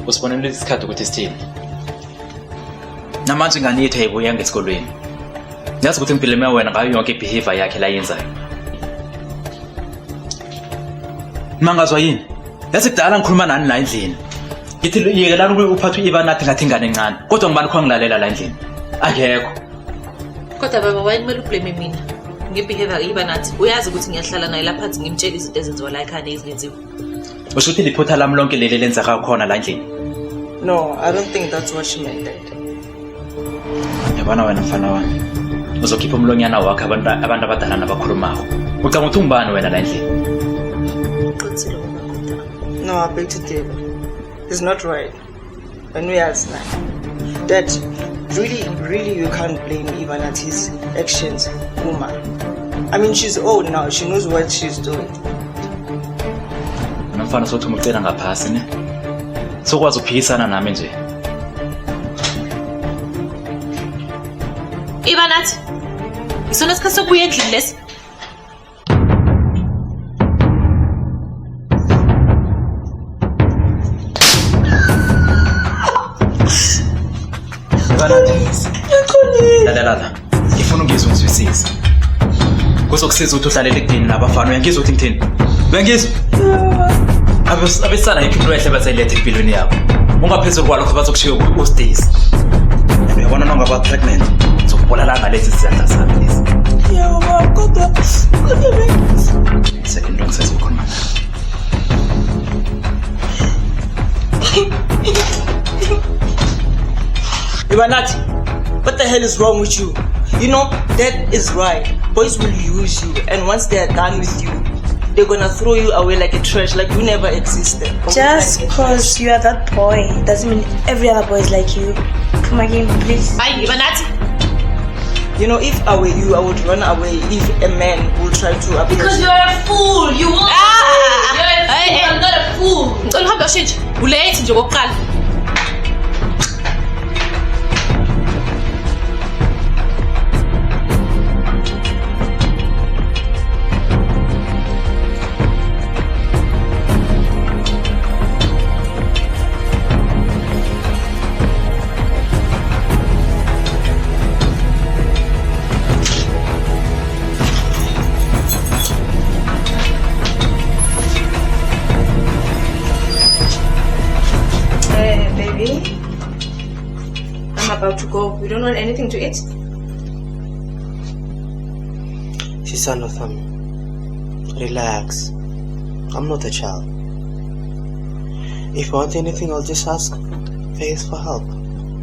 usibonele isikhathi ukuthi sithini. Namanje ingane yethu ayibuya ngesikolweni. Ngiyazi ukuthi impilo yami wena ngayo yonke behavior yakhe la yenzayo. Mangazwa yini? Yazi kudala ngikhuluma nani la endlini. Ngithi yekelana ukuphatha iBanathi ngathi ingane encane. Kodwa ngibani khona ngilalela la endlini? Akekho. Kodwa baba wayekumele ublame mina. Ngebehavior iBanathi. Uyazi ukuthi ngiyahlala naye lapha phansi ngimtshela izinto ezenziwa la ekhaya ezingenziwa. Usho ukuthi liphutha lami lonke leli lenza khona la endlini. No, I don't think that's what she meant. Yabona wena mfana wami. Uzokhipha umlonyana wakhe abantu abadala nabakhulumako. Ucanga ukuthi ungibani wena la endlini? No, I beg to differ. It's not right. And we are now. That really you can't blame Ivanati's actions, Uma. I mean, she's old now. She knows what she's doing. Mfana sothi umucela ngaphasi ne. Sokwazi ukuphikisana nami nje. Ibanathi. Isona isikhathi sokubuya endlini lesi. Lala. Ngifuna ungizwe ngizwisise. Kuzokusiza ukuthi uhlalele kudini nabafana. Uyangizwa ukuthi ngithini? Uyangizwa? Abesana yiphi into ehle baselethe empilweni yakho. Ungaphezulu kwalokho bazokushiya uStacy. Uyabona nongaba pregnant. Uzokubulala ngalezi sizathu zakho lezi. Yeah, kodwa second long size ukhona. Ibanathi, what the hell is wrong with you? You know, that is right. Boys will use you, and once they are done with you, they're gonna throw you away like a trash, like you never existed. Just because you are that boy doesn't mean every other boy is like you. Come again, please. Hi, Ibanathi. You know, if I were you, I would run away if a man will try to abuse Because you. you're a fool. You won't. You're a fool. I'm not a fool. Ngicela uhambe ushintshe. Ulethe nje kokuqala. Baby, I'm about to go. You don't want anything to eat? Sisanotham, relax. I'm not a child. If I want anything, I'll just ask Faith for help.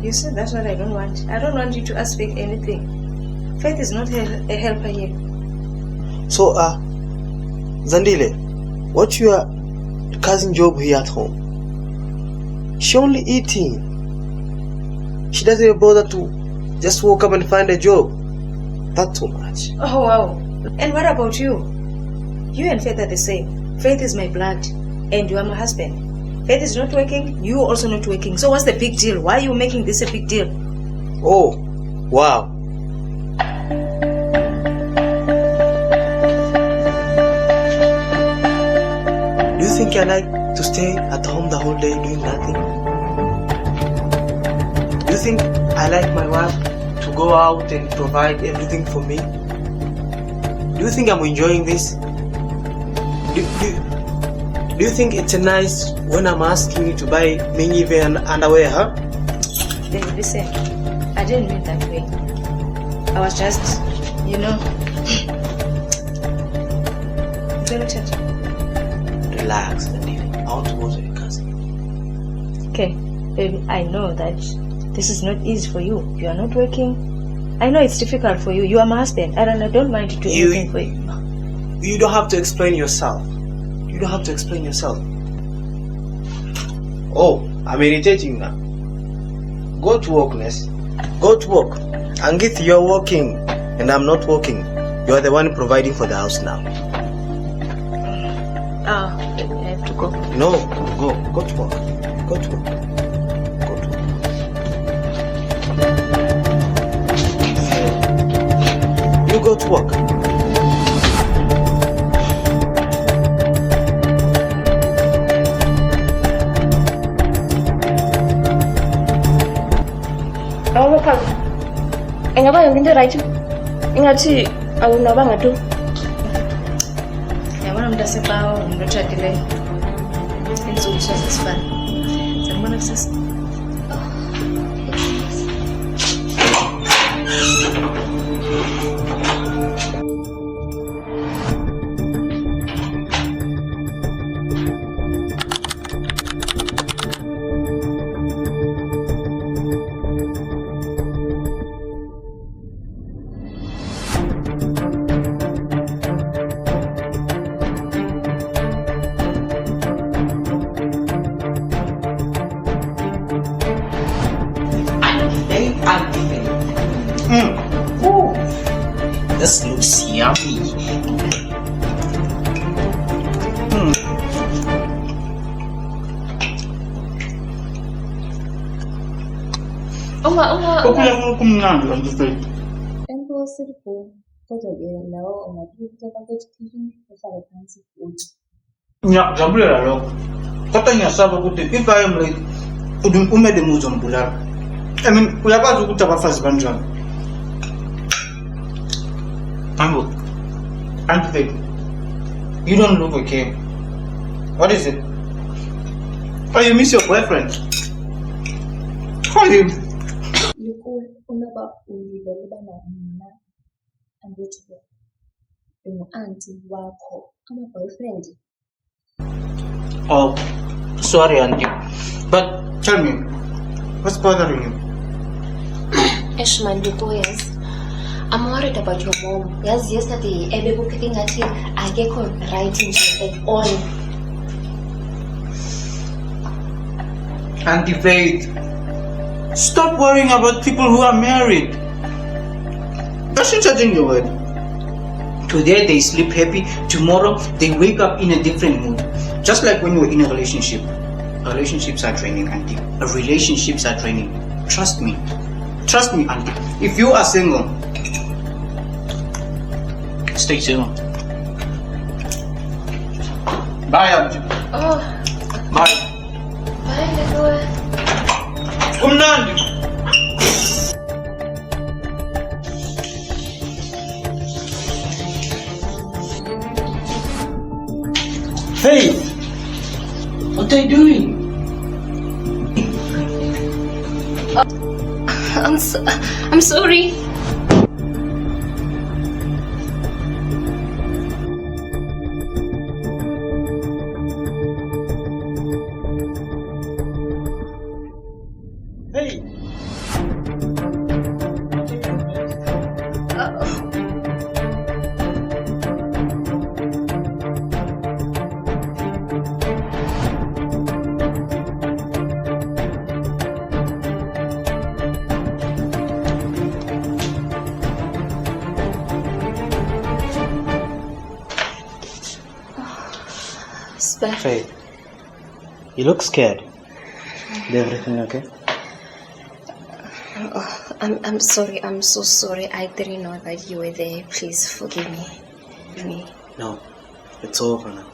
You said that's what I don't want. I don't want you to ask Faith anything. Faith is not a helper here. So, Zandile, what's your cousin Job here at home? She only eating. She doesn't even bother to just walk up and find a job. That's too much. Oh, wow. And what about you? You and Faith are the same. Faith is my blood, and you are my husband. Faith is not working, you are also not working. So what's the big deal? Why are you making this a big deal? Oh, wow. Do you think I like to stay at home the whole day doing nothing? Do you think I like my wife to go out and provide everything for me? Do you think I'm enjoying this? Do you think it's nice when I'm asking you to buy me even underwear, huh? Baby, listen, I didn't mean that way. I was just, irritated. Relax, Daniel. I want to go to your cousin. Okay, baby, I know that this is not easy for you. You are not working. I know it's difficult for you. You are my husband, and I don't mind to do anything for you. You don't have to explain yourself. You don't have to explain yourself. Oh, I'm irritating now. Go to work, Ness. Go to work. Angit, you're working, and I'm not working. You're the one providing for the house now. I have to go. No, go to work. Go to work. Go to work. You go to work. Awukho phambi. Ingaba yonke into right? Ingathi awunabanga tu. Yabona umuntu asebawa umuntu otshadileyo. Insuku sezisifana. Sanibona kusasa. This looks yummy. Kumnandi anti-Faith. Enkosi Libu. Kodwa ke lawo ungaphika package kitchen uhlale phansi futhi. Ngiyakujabulela lokho. Kodwa ngiyasaba ukuthi if I am late, umele ngizongibulala. I mean, uyakwazi ukuthi abafazi banjani. Mambo, anti-Faith, you don't look okay. What is it? Oh, you miss your boyfriend? Call him. Libu unaba ulivele bana mina angithi auntie wakho ama boyfriend. Oh, sorry, auntie. But tell me, what's bothering you? Eshman Libu, yes. I'm worried about your mom. Yes, yesterday ebeku picking at him akekho right nje at all. Anti-Faith, stop worrying about people who are married. That's judging your word. Today they sleep happy, tomorrow they wake up in a different mood. Just like when you're in a relationship. Relationships are draining, auntie. Relationships are draining. Trust me. Trust me, auntie. If you are single, stay single. Bye, auntie. Oh, Bye. bye Libu. Kumnandi. Faith, what are you doing? I'm sorry. Hey. Faith, you look scared. Is everything okay? I'm sorry. I'm so sorry. I didn't know that you were there. Please forgive me. No, it's over now.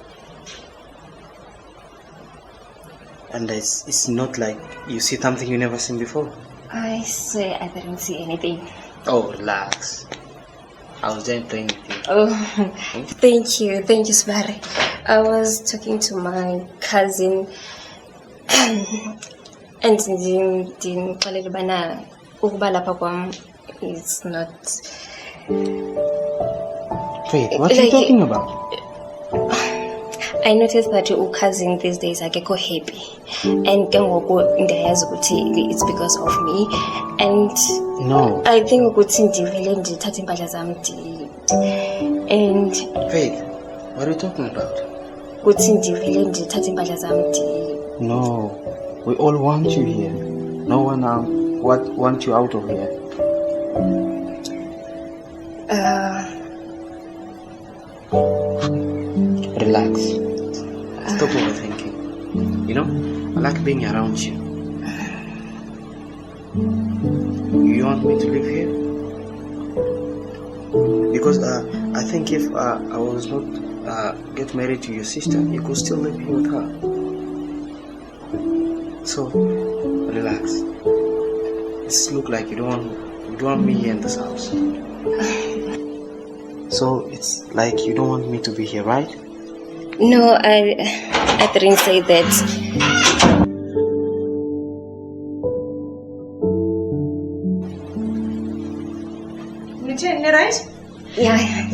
And it's not like you see something you never seen before. I swear I didn't see anything. Oh, relax. I was just playing with you. Oh, thank you, Sibari. I was talking to my cousin, and ndimxelele bana ukuba lapha kwam is not. Wait, what are you talking about? I noticed that your cousin these days akekho happy, and ke ngoku ndiyayazi ukuthi it's because of me, and No. I think ukuthi ndivele ndithathe impahla zam and Faith, what are you talking about? ukuthi ndivele ndithathe impahla zam No, we all want you here. No one want you out of here. Relax. Stop overthinking. You know, I like being around you. You want me to live here? Because I think if I was not get married to your sister, you could still live here with her. So, relax. It's look like you don't want me here in this house. So it's like you don't want me to be here, right? No, I didn't say that. Right? Yeah. Right.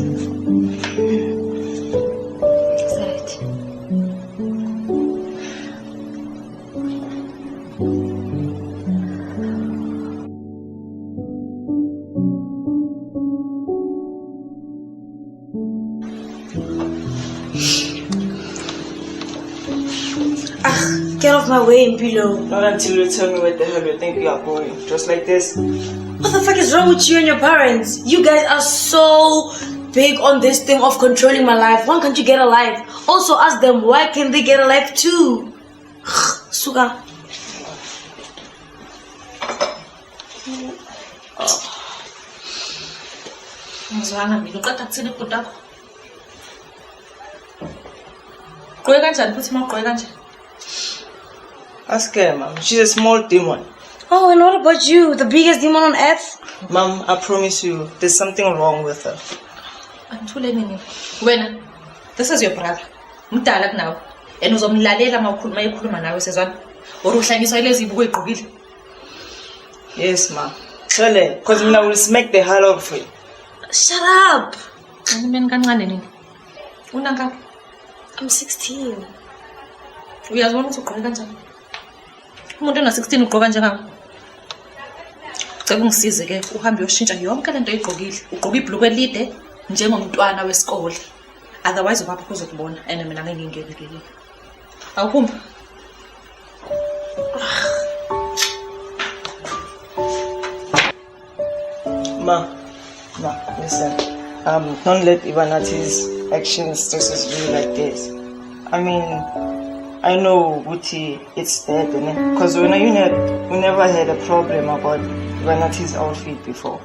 Get off my way, Impilo. Not until you tell me where the hell you think you are going. Just like this. What the fuck is wrong with you and your parents? You guys are so big on this thing of controlling my life. Why can't you get a life? Also ask them, why can't they get a life too? Suga. Ngizwana mina uqeda kuthini ibhuti akho? Ugqoke kanjani futhi uma ugqoke kanje? Ask her, mom. She's a small demon. Oh, and what about you? The biggest demon on earth? Mom, I promise you, there's something wrong with her. Anthule nini? Wena, this is your brother. Mdala kunawe. And uzomlalela uma ekhuluma nawe sezwana. Or uhlanyiswa ilezi ibuko egqokile. Yes, mom. Tell her, because I will smack the hell out of her. Shut up! Mina kancane nini? Unangaphi? I'm 16. Uyazibona ukuthi ugqoke kanjani? Umuntu ona-16 ugqoka njengami. Cela ungisize ke uhambe uyoshintsha yonke lento oyigqokile. Ugqoka ibhulukwe elide njengomntwana wesikole. Otherwise ubaba uzokubona and mina ngeke ngingene kuyini. Awuphumba. Ma, listen. Don't let Ivanati's actions just be like this. I mean, I know Guti, it's dead, because we never had a problem about Ivanati's outfit before.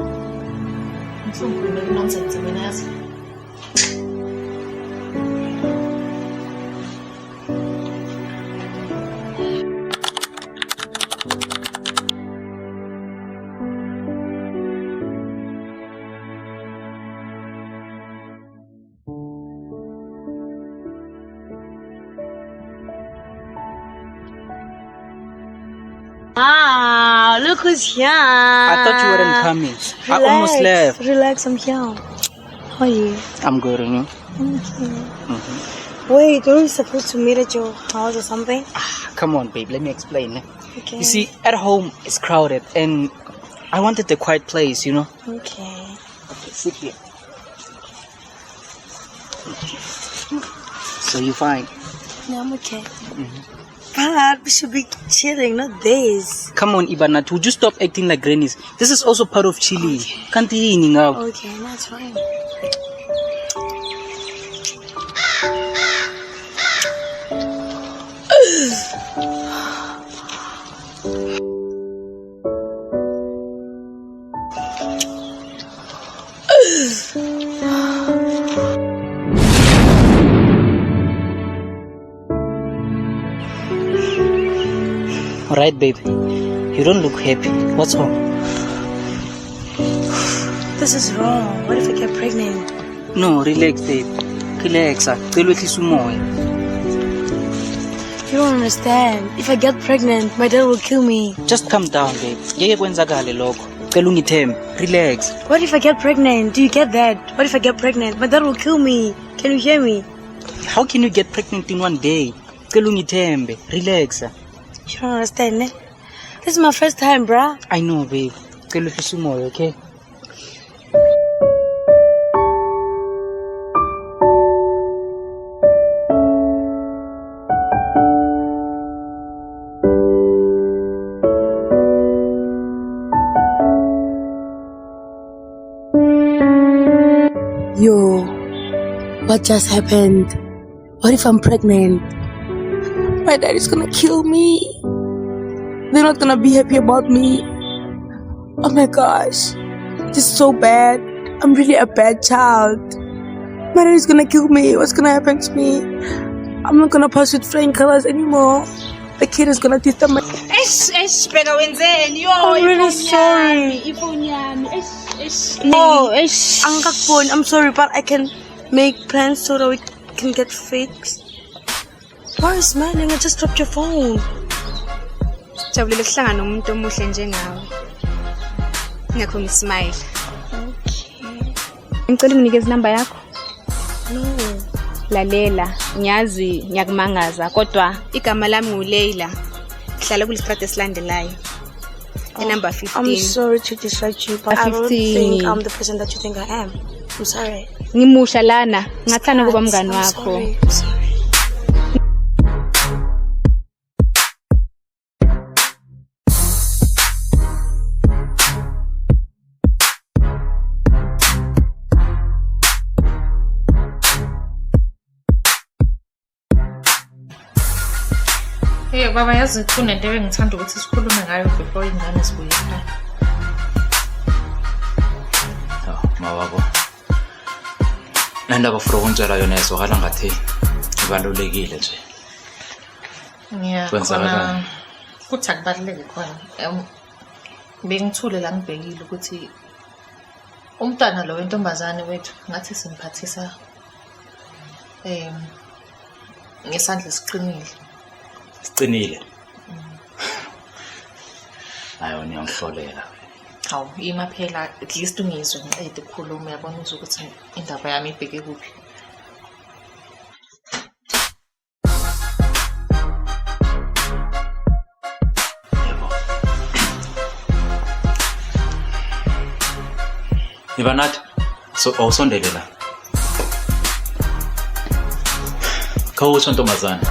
Nonsense, mina yazi. Ah, look who's here. I thought you weren't coming. I almost left. Relax, I'm here. How are you? I'm good, and you? Wait, are we supposed to meet at your house or something? Come on, babe, let me explain. Okay. You see, at home it's crowded, and I wanted a quiet place, you know? Okay. Okay, sit here. So you fine? Yeah, I'm okay. But we should be chilling, not this. Come on, Ibanat, would you stop acting like grannies? This is also part of chilling. Can't you eat now? Okay, that's fine. Alright, babe. You don't look happy. What's wrong? This is wrong. What if I get pregnant? No, relax, babe. Relax. Cel wehlisa umoya. You don't understand. If I get pregnant, my dad will kill me. Just calm down, babe. Ngeke kwenzakale lokho. Cela ungithembe. Relax. What if I get pregnant? Do you get that? What if I get pregnant? My dad will kill me. Can you hear me? How can you get pregnant in one day? Cela ungithembe. Relax. You don't understand, eh? This is my first time, bruh. I know, babe. Cela wehlisa umoya, okay? Yo, what just happened? What if I'm pregnant? My dad is gonna kill me. They're not gonna be happy about me. Oh my gosh, this is so bad. I'm really a bad child. My dad is gonna kill me. What's gonna happen to me? I'm not gonna pass with flying colors anymore. the kid is gonna disturb my. I'm really sorry. No, I'm sorry, but I can make plans so that we can get fixed. Why are you smiling? I just dropped your phone. Jabulile ukuhlangana nomuntu omuhle njengawe. Ngakho ngismile. Okay. Ngicela unginikeze inamba yakho. No. Lalela, ngiyazi ngiyakumangaza kodwa igama lami nguLeila. Ngihlala kulistrate esilandelayo. Number 15. I'm sorry to distract you, but I don't think I'm the person that you think I am. I'm sorry. Ngimusha lana, ngathanda kuba mngani wakho. I'm sorry. Hey baba, yazi kunento engithanda ukuthi sikhulume ngayo before ingane zibuye ekhaya. Mawabo. Nendaba ufuna ukungitshela yona ezwakala ngathi ibalulekile nje. Khona futhi akubaluleke khona. Bengithule la ngibhekile ukuthi umntwana lo wentombazane wethu ngathi simphathisa ngesandla siqinile. Sicinile. Hayi ngiyangihlolela. Hawu, ima phela at least ungizwe ngiqede ukukhuluma uyabona ukuthi indaba yami ibheke kuphi. Ibanathi so awusondele la. Khawusho ntombazana.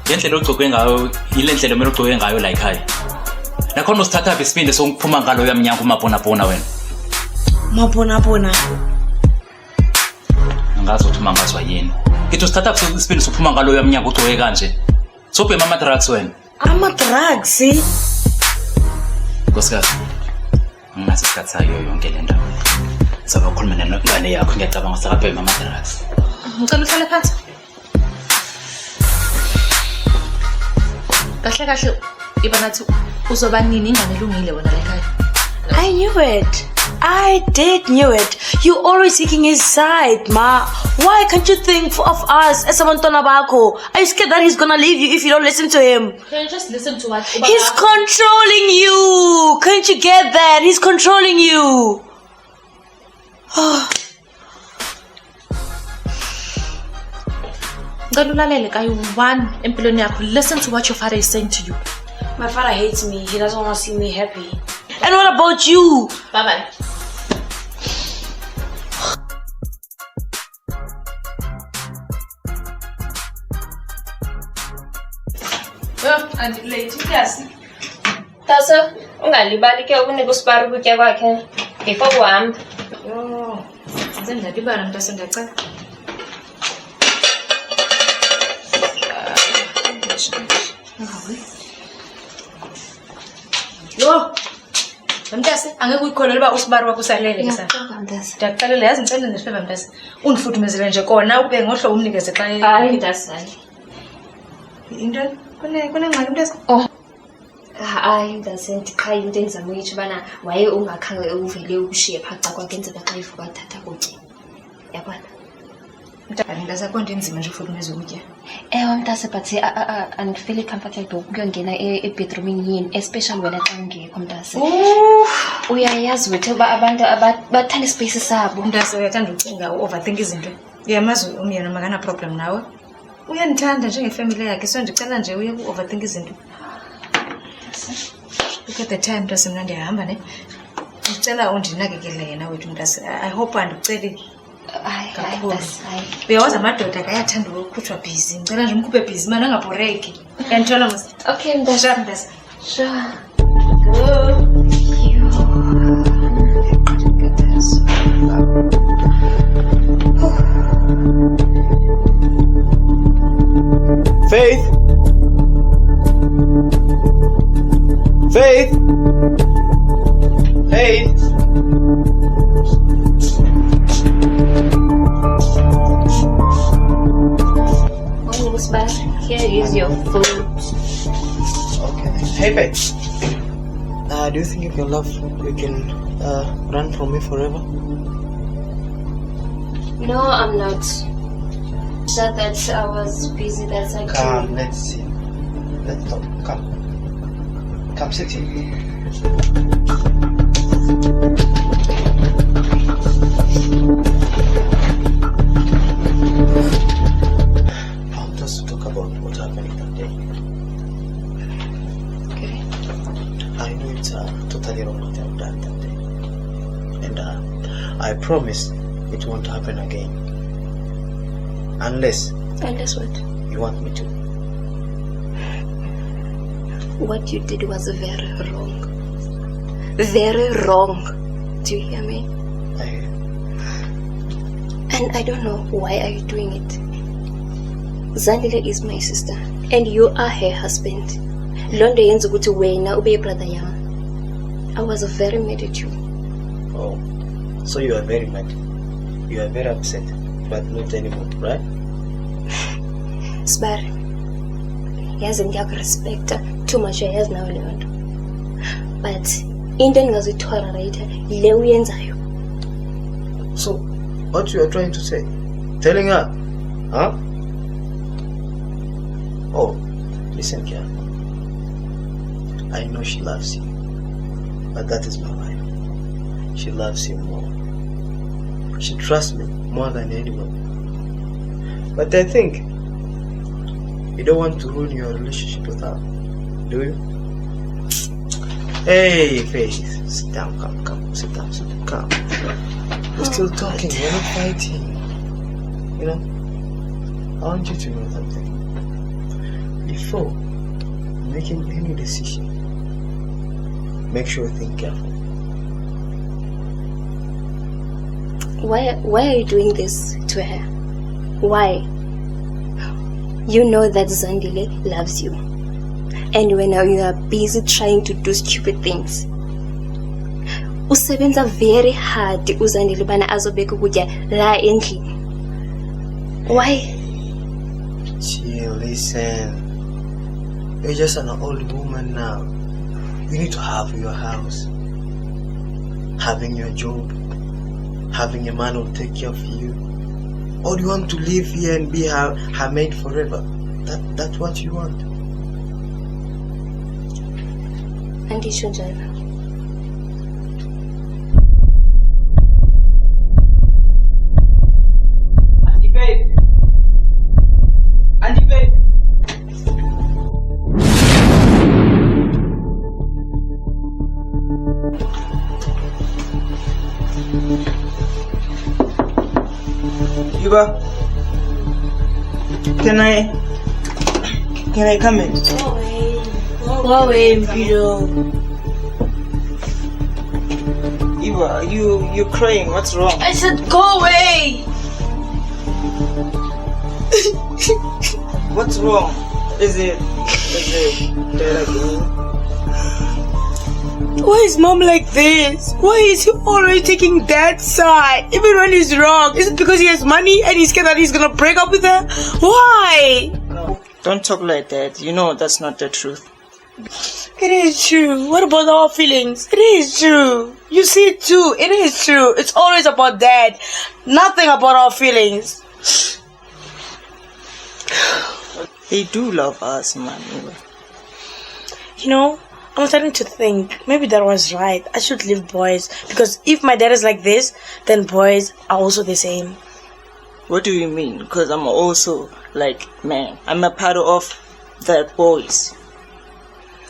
Yendlela ogcoke ngayo ile ndlela mina ogcoke ngayo la ekhaya. Nakhona usithatha besipinde sokuphuma ngalo yamnyanga umabona wena. Mabona. Angazi ukuthi mangazwa yini. Ngithi usithatha besipinde sokuphuma ngalo yamnyanga ogcoke kanje. Sobhema ama drugs wena. Ama drugs. Nkosikazi. Nginathi isikhathi sayo yonke le ndaba. Sabakhuluma nengane yakho ngiyacabanga sakabhema ama drugs. Ngicela uhlale phansi. Kahle ibanathi uzoba nini ingane elungile wena la ekhaya. I knew it. I did knew it. You always taking his side, ma. Why can't you think of us as abantwana bakho? Are you scared that he's gonna leave you if you don't listen to him? Can you just listen to what He's controlling you. Can't you get that? He's controlling you. Ngalulalele kayi one empilweni yakho. Listen to what your father is saying to you. My father hates me. He doesn't want to see me happy. And what about you? Bye. And late, yes. Tasa, ungalibali ke ukunika uSibari ukutya kwakhe before kuhamba. Ndiyadibana mntase ndiyacela. Yo, mntase angeke uyikholele uba uSibari wakho usalele ke sana. Ndiyakuxelela yazi ngicela nesifebe mntase. Undifudumezele nje kona ube ngohlo umnikeze xa Hayi mntase. into kunengxaki mntase. Oh. Hayi mntase ndiqha into engizama uyitsho bana waye ungakhange uvele ukushiye phaca kwakenzeka xa ivuka thatha kutya. Yabona? Mntase mntase konke inzima nje ufudumeza ukutya. Mntase but andifeel comfortable ukuyongena ebedroomini yini especially wena xa ungekho mntase. Uyayazi wethu uba abantu bathanda ispace sabo. Mntase uyathanda ucinga overthink izinto. Uyamazi umyena makana problem nawe. Uyandithanda njengefamily yakhe so ndicela nje uye ku-overthink izinto. Look at the time mntase mna ndiyahamba ne. Ndicela undinakekele yena wethu mntase. I hope andikuceli. Hayi. Uyawazi amadoda akayathanda ukukhutshwa busy. Ngicela nje umkhuphe busy mana angabhoreki. Uyandithola mos? Okay mntase. Sure mntase. Sure. Faith? USibari, here is your food. Hey, babe. Do you think you can run from me forever? No, I'm not. Just that I was busy, that's why I Come, couldn't. let's see. Let's talk. Come. Come, sit here. I want us to talk about what happened that day. Okay. I know it's totally wrong what I've done that day. And I promise it won't happen again. Unless Unless what? you want me to. What you did was very wrong. Very wrong. Do you hear me? I hear you. And I don't know why are you doing it. Zandile is my sister and you are her husband. Londe yenza ukuthi wena ube brother yami. I was very mad at you. Oh, so you are very mad. You are very upset, but not anymore, right? Sibari. Yazi ngiyakurespecta too much yazi nawe leyo nto. But into engingazitolerate le uyenzayo. So, what you are trying to say? Telling her? Huh? Oh, listen, Kia. I know she loves you, but that is my wife. She loves you more. She trusts me more than anyone. But I think you don't want to ruin your relationship with her, do you? Hey, Faith, sit down, come, sit down, come. We're still talking, we're not fighting. You know, I want you to know something. Before making any decision, make sure you think careful. Why are you doing this to her? Why? You know that Zandile loves you. And when you are busy trying to do stupid things. Usebenza very hard uZandile bana azobeka ukutya la endlini. Why? Chill, listen. You're just an old woman now. You need to have your house, having your job, having a man who will take care of you. Or do you want to live here and be her maid forever? That's what you want. Andisho njalo. Auntie babe. Yuba, can I come in? Go away, Mpilo. Eva, you crying? What's wrong? I said go away. What's wrong? Is it Dad again? Why is mom like this? Why is he always taking dad's side, even when he's wrong? Is it because he has money and he's scared that he's gonna break up with her? Why? No, don't talk like that. You know that's not the truth. It is true. What about our feelings? It is true. You see it too. It is true. It's always about dad. Nothing about our feelings. They do love us, man. You know, I'm starting to think maybe that was right. I should leave boys because if my dad is like this, then boys are also the same. What do you mean? Because I'm also like, man, I'm a part of the boys.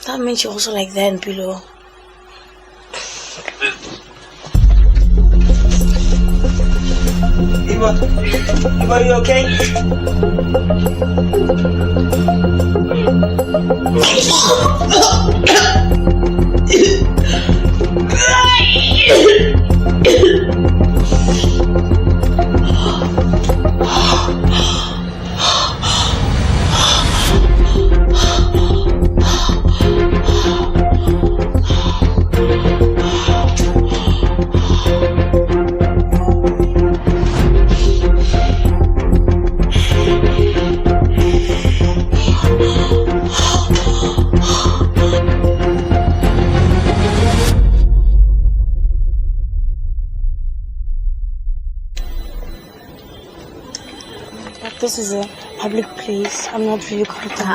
That means you're also like that, Mpilo. Eva, you okay? this is a public place. I'm not really comfortable.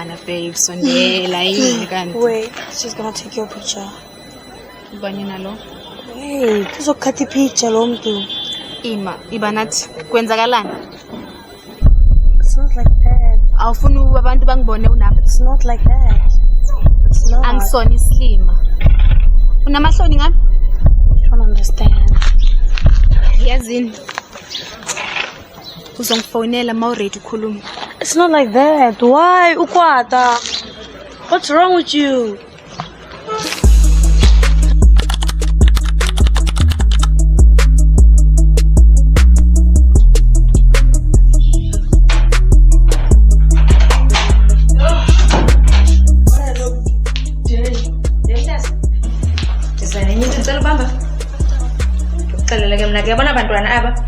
Na babe, sondela yini kanti? Wait, she's gonna take your picture. Ubani nalo? Wait, uzokhatha ipicture lo mntu. Ima, iba nathi kwenzakalani? It's not like that. Awufuni abantu bangibone unami. It's not like that. It's not. Angisona islima. Unamahloni ngami? You don't understand. Yazini. Uzongifonela mawuready ukhuluma. It's not like that. Why, ukwata? What's wrong with you? Ngiyabona abantwana aba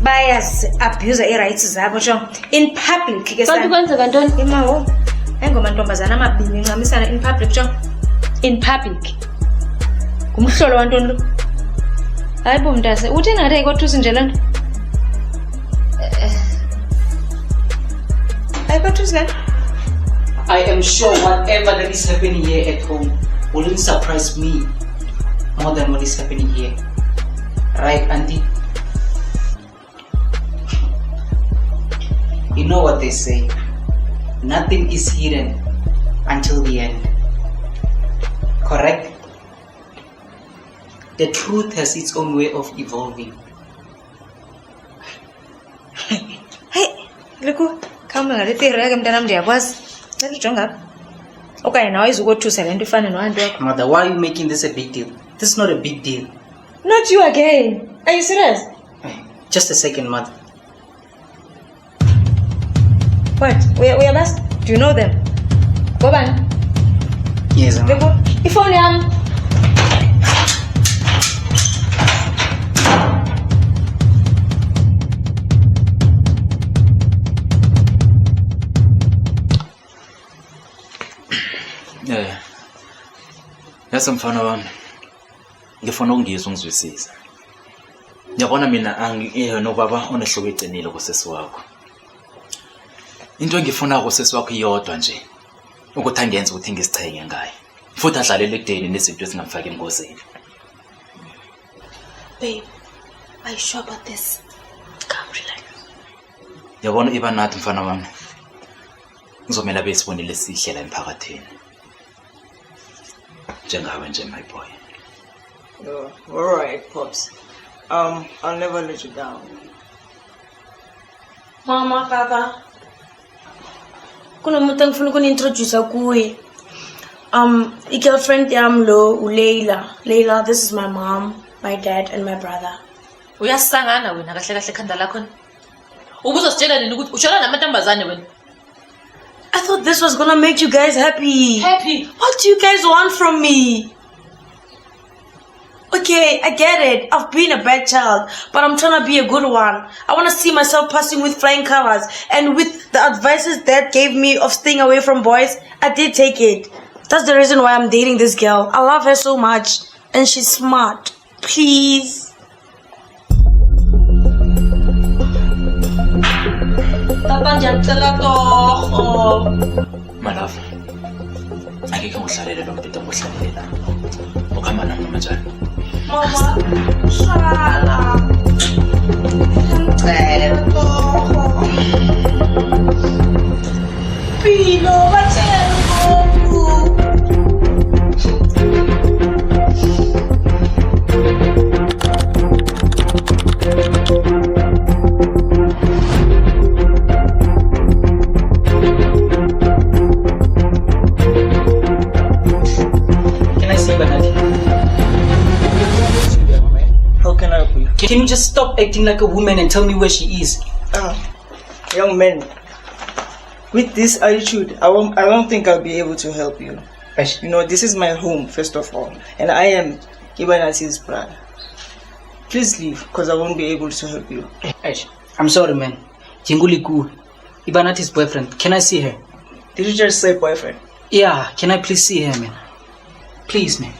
bayaz-abuse i-rights zabo sho in public ke Kanti kwenzeka ntoni? imawo engomantombazana amabini ncamisana in public sho in public ngumhlolo wantoni lo hayi bo mntase uthi engathi ayikothusi nje lento ayikothusi le I am sure whatever that is happening here at home wouldn't surprise me more than what is happening here. Right, Auntie? You know what they say. Nothing is hidden until the end. Correct? The truth has its own way of evolving. Hey, look, come on, let's take a mtanam ndiyakwazi. Ndijonga. Okay, now izukothusa lento ifana nohantu wakho. Mother, why are you making this a big deal? This is not a big deal. Not you again. Are you serious? Just a second, Mother. What? We are best? Do you know them? Go on. Yes, Look, if only Yeah. Yasa mfana wami. Ngifuna ungizwe ngizwisisa. Ngiyabona mina nobaba onehloko ecinile kusesi wakho. Into engifuna kusesi wakho iyodwa nje. Ukuthi angenze ukuthi ngisichenge ngaye. Futhi adlalele ekudeni nezinto ezingamfaka engozini. Babe, are you sure about this? Come, relax. Ngiyabona iba nathi mfana wami. Ngizomela besibonile sihle la emphakathini. Njengawe nje my boy. Oh, all right, Pops. I'll never let you down. Mama, Kaka. Kunomuntu engifuna ukuni-introduce kuye. I-girlfriend yami lo uLeila. Leila, this is my mom, my dad and my brother. uyasangana wena kahle kahle khanda lakho. Ubuzositshela nini ukuthi ushona namantombazane wena? I thought this was gonna make you guys happy. Happy? What do you guys want from me? Okay, I get it. I've been a bad child, but I'm trying to be a good one. I want to see myself passing with flying colors. And with the advices Dad gave me of staying away from boys, I did take it. That's the reason why I'm dating this girl. I love her so much. And she's smart. Please. My love. Akike ngihlalele lo muntu ngihlalele. Ukhamba nami kanjani? Mama, shala. Pino, Can you just stop acting like a woman and tell me where she is? Young man, with this attitude, I don't think I'll be able to help you. You know, this is my home, first of all, and I am Ibanati's brother. Please leave, because I won't be able to help you. I'm sorry, man. Jinguliku, Ibanati's boyfriend. Can I see her? Did you just say boyfriend? Yeah, can I please see her, man? Please, man.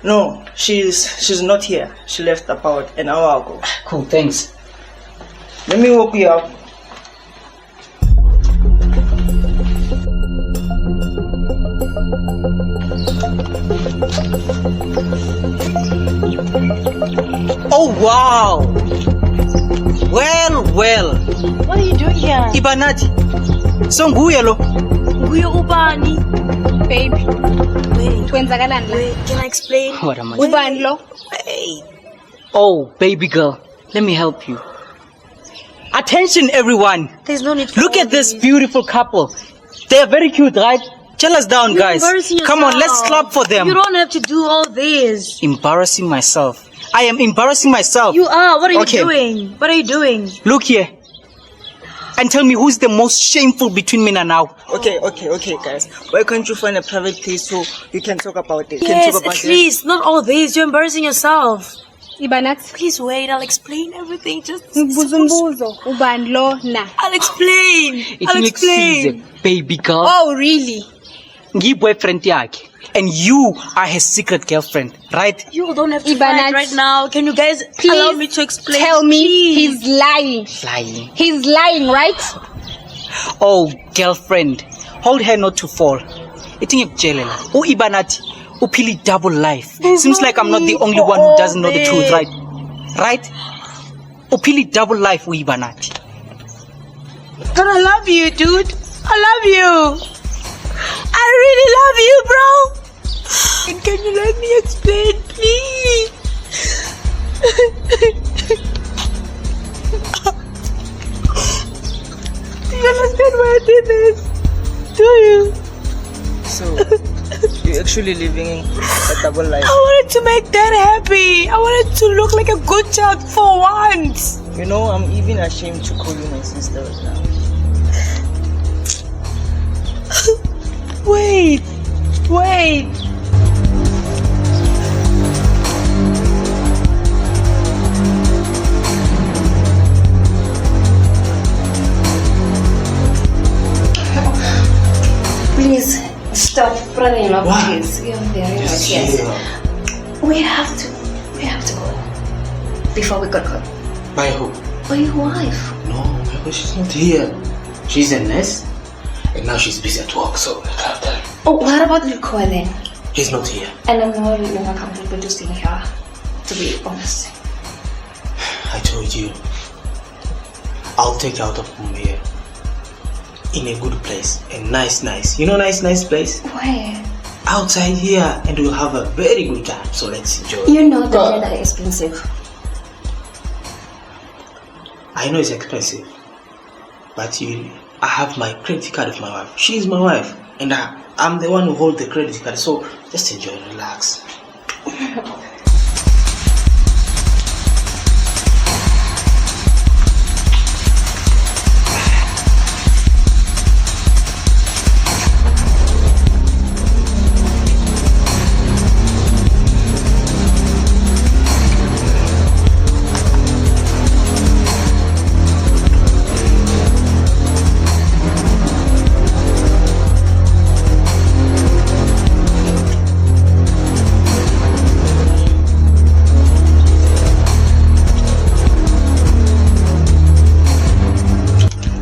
No, she's not here. She left about an hour ago. Cool, thanks. Let me walk you out. Oh wow. Well. What are you doing here? Ibanathi. So nguye lo. Nguye ubani? Babe. Wait. Kwenzakalani la? Can I explain? What am I? Ubani lo? Oh, baby girl. Let me help you. Attention everyone. There's no need for Look all at this this. beautiful couple. They are very cute, right? Chill us down, You're guys. embarrassing Come on, let's yourself. clap for them. You don't have to do all this. Embarrassing myself. I am embarrassing myself. You are. What are you Okay. doing? What are you doing? Look here. And tell me who's the most shameful between me and now. Okay, guys. Why can't you find a private place so you can talk about it? Yes, talk about at least. Not all this. You're embarrassing yourself. Ibanat, please wait. I'll explain everything. Just Ubani lo na. I'll explain. I'll explain. Baby girl. Oh, really? Boyfriend yakhe. And you are his secret girlfriend, right? You don't have to Ibanat, fight right now. Can you guys allow me to explain? Tell me Please. he's lying. Lying. He's lying, right? Oh, girlfriend. Hold her not to fall. Ithi ngikujelela. Ibanathi uphili double life. Seems like I'm not the only one who doesn't know the truth, right? Right? Uphili double life Ibanathi. But I love you, dude. I love you. I really love you, bro. And can you let me explain, please? Do you understand why I did this? Do you? So, you're actually living a double life. I wanted to make Dad happy. I wanted to look like a good child for once. You know, I'm even ashamed to call you my sister right now. Wait. Please stop, brother-in-law. What? Please, you're very much. Yes. We have to go before we got caught. By who? By your wife. No, because she's not here. She's a nurse, and now she's busy at work, so I can't tell. Oh, what about Lukoa then? He's not here. And I'm not really more comfortable to stay here, to be honest. I told you. I'll take you out of home here. In a good place. A nice. You know nice place? Where? Outside here, and we'll have a very good time. So let's enjoy. You know that are expensive. I know it's expensive, but I have my credit card of my wife. She's my wife, and I'm the one who holds the credit card. So just enjoy and relax.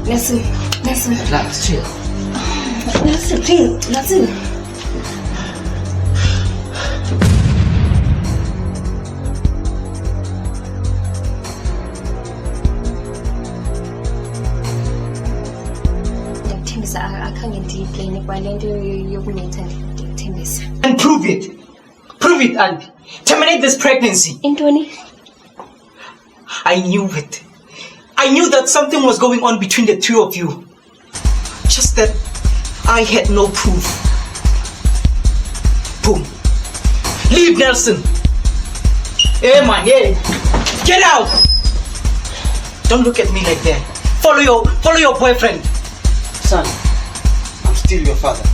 Listen. Relax, chill. Listen, please. Listen. Thembisa akhange ndiyiplane kwalento yokuletha Thembisa. And prove it. Prove it, Auntie. Terminate this pregnancy. Intoni? I knew it. I knew that something was going on between the two of you. Just that I had no proof. Boom. Leave, Nelson. Hey, man, hey. Get out. Don't look at me like that. Follow your boyfriend. Son, I'm still your father.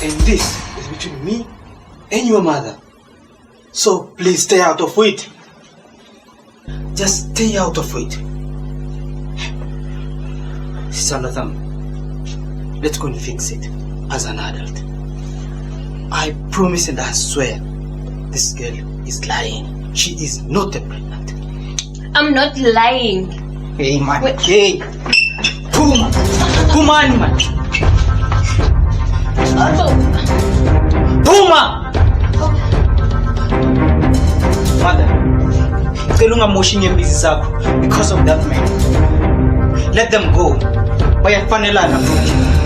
And this is between me and your mother. So please stay out of it. Just stay out of it. Sanatham, let's go and fix it as an adult. I promise and I swear, this girl is lying. She is not pregnant. I'm not lying. Hey, man. Wait. Hey. Boom. Boom, man. Boom. Mother, ngicela ungamoshi inyembezi zakho because of that man. Let them go. Bayafanelana futhi.